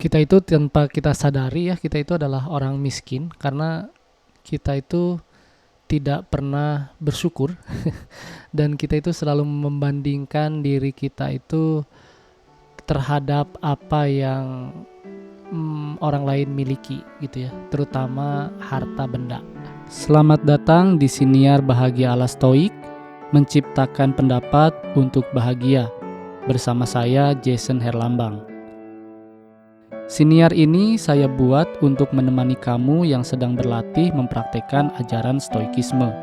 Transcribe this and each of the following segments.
Kita itu tanpa kita sadari ya, kita itu adalah orang miskin karena kita itu tidak pernah bersyukur dan kita itu selalu membandingkan diri kita itu terhadap apa yang orang lain miliki gitu ya, terutama harta benda. Selamat datang di Siniar Bahagia ala Stoik, menciptakan pendapat untuk bahagia. Bersama saya Jason Herlambang. Siniar ini saya buat untuk menemani kamu yang sedang berlatih mempraktekkan ajaran Stoikisme.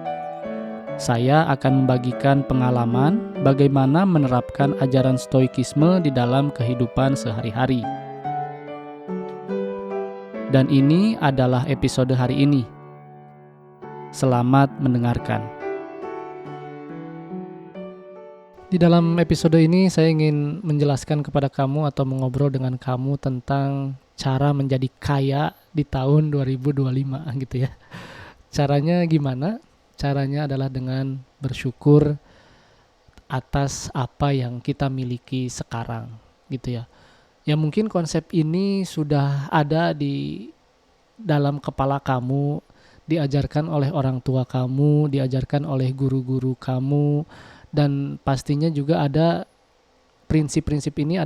Saya akan membagikan pengalaman bagaimana menerapkan ajaran Stoikisme di dalam kehidupan sehari-hari. Dan ini adalah episode hari ini. Selamat mendengarkan. Di dalam episode ini saya ingin menjelaskan kepada kamu atau mengobrol dengan kamu tentang cara menjadi kaya di tahun 2025 gitu ya. Caranya gimana? Caranya adalah dengan bersyukur atas apa yang kita miliki sekarang gitu ya. Ya mungkin konsep ini sudah ada di dalam kepala kamu, diajarkan oleh orang tua kamu, diajarkan oleh guru-guru kamu, dan pastinya juga ada prinsip-prinsip ini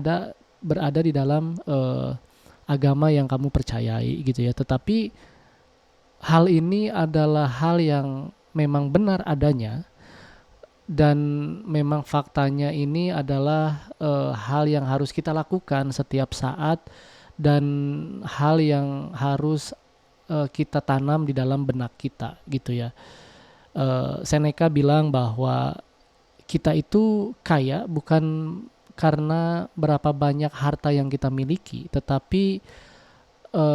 berada di dalam agama yang kamu percayai gitu ya. Tetapi hal ini adalah hal yang memang benar adanya dan memang faktanya ini adalah hal yang harus kita lakukan setiap saat dan hal yang harus kita tanam di dalam benak kita gitu ya. Seneca bilang bahwa kita itu kaya bukan karena berapa banyak harta yang kita miliki, tetapi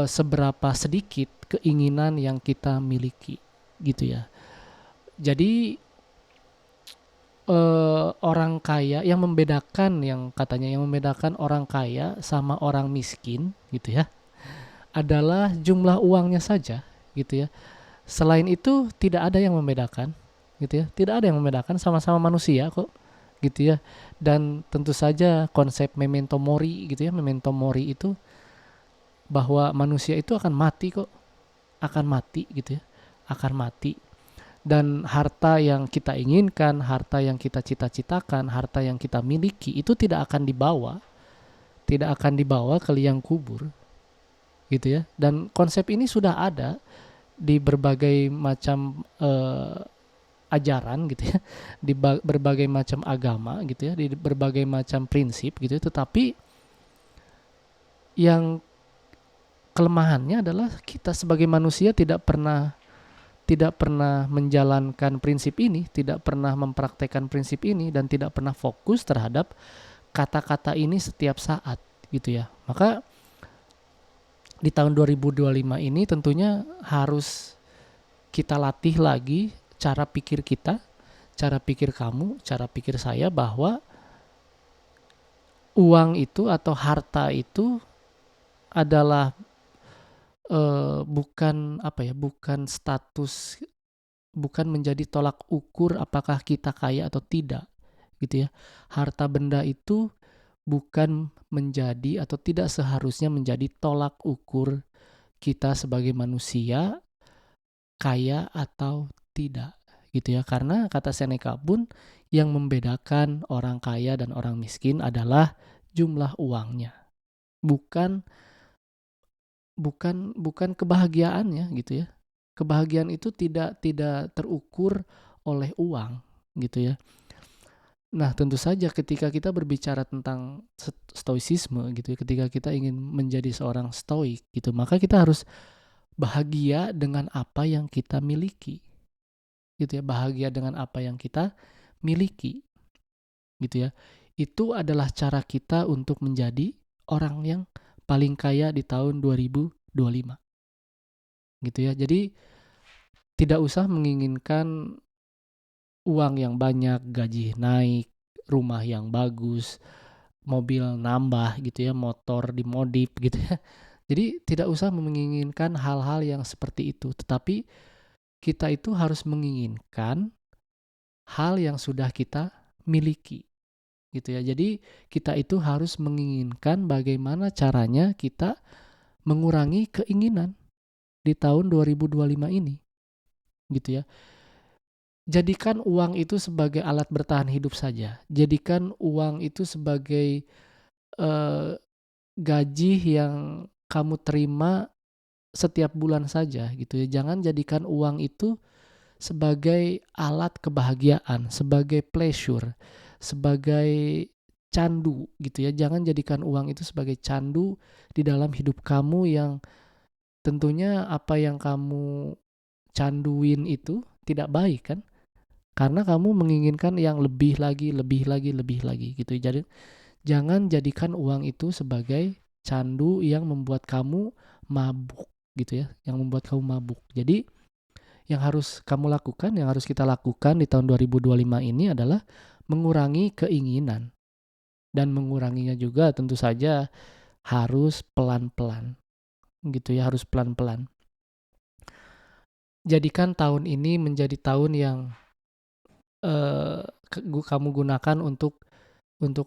seberapa sedikit keinginan yang kita miliki, gitu ya. Jadi orang kaya yang membedakan orang kaya sama orang miskin, gitu ya, adalah jumlah uangnya saja, gitu ya. Selain itu tidak ada yang membedakan, gitu ya. Tidak ada yang membedakan, sama-sama manusia kok, gitu ya. Dan tentu saja konsep memento mori gitu ya, memento mori itu bahwa manusia itu akan mati kok, akan mati gitu ya, akan mati. Dan harta yang kita inginkan, harta yang kita cita-citakan, harta yang kita miliki itu tidak akan dibawa ke liang kubur gitu ya. Dan konsep ini sudah ada di berbagai macam ajaran gitu ya, di berbagai macam agama gitu ya, di berbagai macam prinsip gitu ya. Tetapi yang kelemahannya adalah kita sebagai manusia tidak pernah menjalankan prinsip ini, tidak pernah mempraktekkan prinsip ini, dan tidak pernah fokus terhadap kata-kata ini setiap saat gitu ya. Maka di tahun 2025 ini tentunya harus kita latih lagi cara pikir kita, cara pikir kamu, cara pikir saya, bahwa uang itu atau harta itu adalah bukan status, bukan menjadi tolak ukur apakah kita kaya atau tidak gitu ya. Harta benda itu bukan menjadi atau tidak seharusnya menjadi tolak ukur kita sebagai manusia kaya atau tidak gitu ya. Karena kata Seneca pun yang membedakan orang kaya dan orang miskin adalah jumlah uangnya, bukan kebahagiaannya gitu ya. Kebahagiaan itu tidak terukur oleh uang gitu ya. Nah, tentu saja ketika kita berbicara tentang stoicisme gitu ya, ketika kita ingin menjadi seorang stoik gitu, maka kita harus bahagia dengan apa yang kita miliki. Gitu ya, bahagia dengan apa yang kita miliki. Gitu ya. Itu adalah cara kita untuk menjadi orang yang paling kaya di tahun 2025. Gitu ya. Jadi tidak usah menginginkan uang yang banyak, gaji naik, rumah yang bagus, mobil nambah gitu ya, motor dimodif gitu ya. Jadi tidak usah menginginkan hal-hal yang seperti itu, tetapi kita itu harus menginginkan hal yang sudah kita miliki gitu ya. Jadi kita itu harus menginginkan bagaimana caranya kita mengurangi keinginan di tahun 2025 ini, gitu ya. Jadikan uang itu sebagai alat bertahan hidup saja. Jadikan uang itu sebagai eh, gaji yang kamu terima setiap bulan saja, gitu ya. Jangan jadikan uang itu sebagai alat kebahagiaan, sebagai pleasure, sebagai candu, gitu ya. Jangan jadikan uang itu sebagai candu di dalam hidup kamu yang tentunya apa yang kamu canduin itu tidak baik kan? Karena kamu menginginkan yang lebih lagi, lebih lagi, lebih lagi gitu. Jadi jangan jadikan uang itu sebagai candu yang membuat kamu mabuk gitu ya, yang membuat kamu mabuk. Jadi yang harus kamu lakukan, yang harus kita lakukan di tahun 2025 ini adalah mengurangi keinginan. Dan menguranginya juga tentu saja harus pelan-pelan. Gitu ya, harus pelan-pelan. Jadikan tahun ini menjadi tahun yang kamu gunakan untuk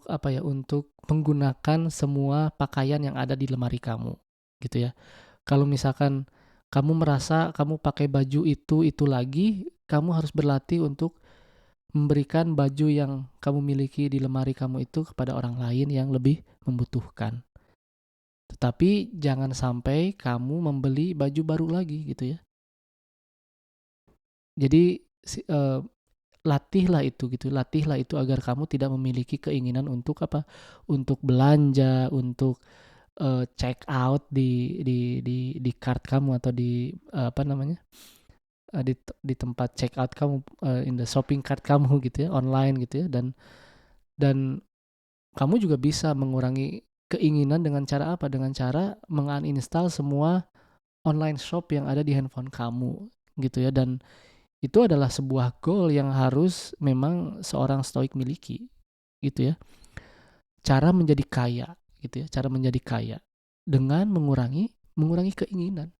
apa ya, untuk menggunakan semua pakaian yang ada di lemari kamu, gitu ya. Kalau misalkan kamu merasa kamu pakai baju itu lagi, kamu harus berlatih untuk memberikan baju yang kamu miliki di lemari kamu itu kepada orang lain yang lebih membutuhkan. Tetapi jangan sampai kamu membeli baju baru lagi, gitu ya. Jadi latihlah itu agar kamu tidak memiliki keinginan untuk apa? Untuk belanja, untuk check out di cart kamu atau di apa namanya? Di tempat check out kamu, in the shopping cart kamu gitu ya, online gitu ya. Dan kamu juga bisa mengurangi keinginan dengan cara apa? Dengan cara menguninstall semua online shop yang ada di handphone kamu gitu ya. Dan itu adalah sebuah goal yang harus memang seorang stoik miliki gitu ya. Cara menjadi kaya gitu ya, cara menjadi kaya dengan mengurangi keinginan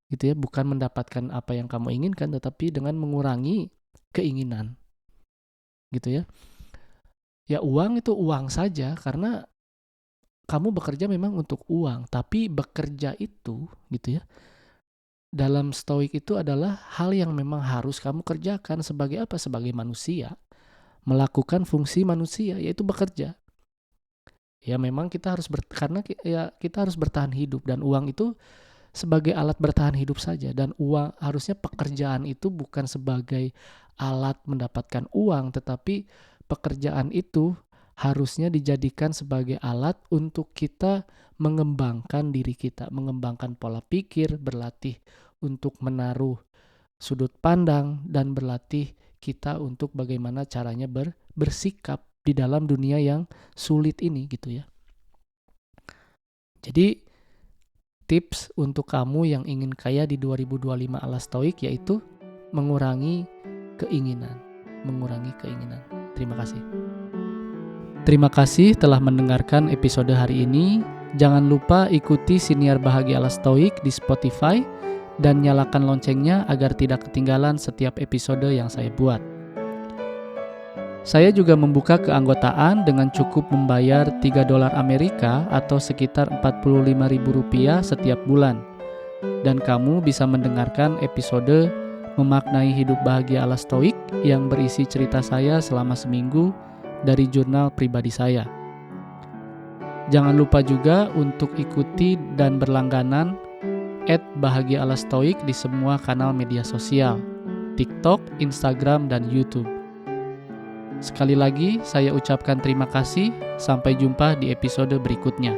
gitu ya, bukan mendapatkan apa yang kamu inginkan tetapi dengan mengurangi keinginan gitu ya. Ya uang itu uang saja karena kamu bekerja memang untuk uang, tapi bekerja itu gitu ya, dalam stoik itu adalah hal yang memang harus kamu kerjakan sebagai apa? Sebagai manusia, melakukan fungsi manusia, yaitu bekerja. Ya memang kita harus karena ya kita harus bertahan hidup, dan uang itu sebagai alat bertahan hidup saja. Dan uang, harusnya pekerjaan itu bukan sebagai alat mendapatkan uang, tetapi pekerjaan itu harusnya dijadikan sebagai alat untuk kita mengembangkan diri kita, mengembangkan pola pikir, berlatih untuk menaruh sudut pandang, dan berlatih kita untuk bagaimana caranya bersikap di dalam dunia yang sulit ini gitu ya. Jadi tips untuk kamu yang ingin kaya di 2025 ala stoik yaitu mengurangi keinginan. Terima kasih. Terima kasih telah mendengarkan episode hari ini. Jangan lupa ikuti Siniar Bahagia ala Stoik di Spotify dan nyalakan loncengnya agar tidak ketinggalan setiap episode yang saya buat. Saya juga membuka keanggotaan dengan cukup membayar $3 Amerika atau sekitar Rp45.000 setiap bulan. Dan kamu bisa mendengarkan episode Memaknai Hidup Bahagia ala Stoik yang berisi cerita saya selama seminggu dari jurnal pribadi saya. Jangan lupa juga untuk ikuti dan berlangganan @bahagia_ala_stoik di semua kanal media sosial, TikTok, Instagram, dan YouTube. Sekali lagi saya ucapkan terima kasih. Sampai jumpa di episode berikutnya.